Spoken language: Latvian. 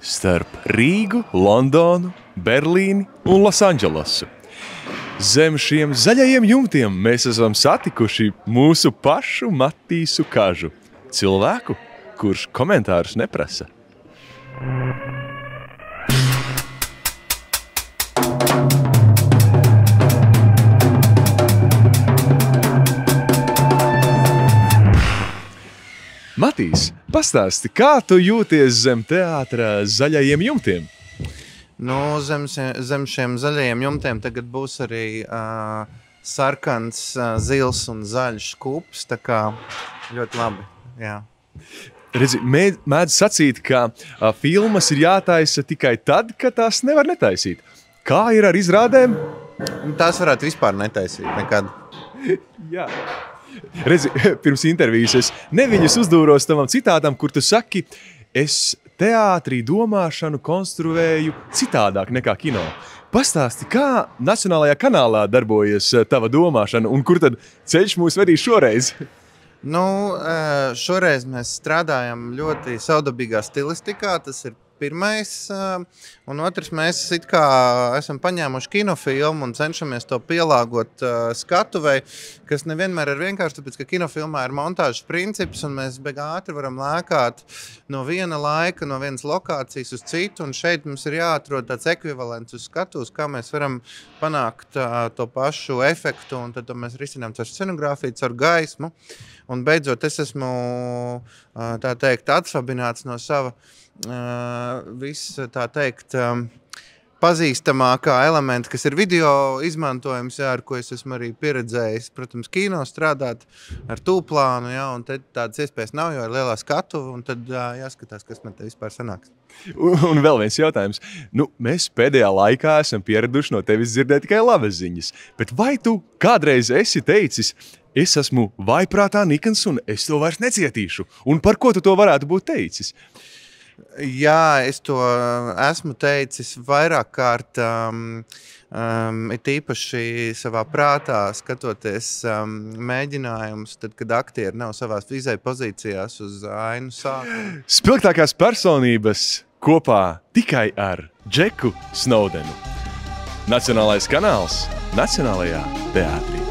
starp Rīgu, Londonu, Berlīni un Losandželosu. Zem šiem zaļajiem jumtiem mēs esam satikuši mūsu pašu Matīsu Kažu, cilvēku, kurš komentārus neprasa. Matīs, pastāsti, kā tu jūties zem teātra zaļajiem jumtiem? Nu, zem šiem zaļajiem jumtiem tagad būs arī sarkans, zils un zaļš kūps, tā kā ļoti labi, jā. Redzi, mēdz sacīt, ka filmas ir jātaisa tikai tad, kad tās nevar netaisīt. Kā ir ar izrādēm? Tās varētu vispār netaisīt nekad. Jā. Redzi, pirms intervijas es neviņus uzdūros tavam citātam, kur tu saki, es teātrī domāšanu konstruēju citādāk nekā kino. Pastāsti, kā Nacionālajā kanālā darbojas tava domāšana un kur tad ceļš mūs vedīs šoreiz? Nu, šoreiz mēs strādājam ļoti savdabīgā stilistikā, tas ir pirmais, un otrs mēs it kā esam paņēmuši kinofilmu un cenšamies to pielāgot skatuvei, kas nevienmēr ir vienkārši, tāpēc, ka kinofilmā ir montāžas princips, un mēs beigu ātri varam lēkāt no viena laika, no vienas lokācijas uz citu, un šeit mums ir jāatrod tāds ekvivalents uz skatuves, kā mēs varam panākt to pašu efektu, un tad mēs risinām caur scenogrāfiju, caur gaismu, un beidzot es esmu, tā teikt, atsvabināts no sava viss, tā teikt, pazīstamākā elementa, kas ir video izmantojums, jā, ar ko es esmu arī pieredzējis, protams, kino strādāt ar tūplānu, jā, un tad tādas iespējas nav, jo ir lielā skatuve, un tad jāskatās, kas man te vispār sanāks. Un vēl viens jautājums. Nu, mēs pēdējā laikā esam pieraduši no tevis dzirdēt tikai labas ziņas, bet vai tu kādreiz esi teicis, es esmu vaiprātā nikns un es to vairs necietīšu, un par ko tu to varētu būt teicis? Jā, es to esmu teicis vairāk kārt, it īpaši savā prātā, skatoties mēģinājumus, tad, kad aktieri nav savās vizē pozīcijās uz ainu sākumu. Spilgtākās personības kopā tikai ar Džeku Snowdenu. Nacionālais kanāls Nacionālajā teātrī.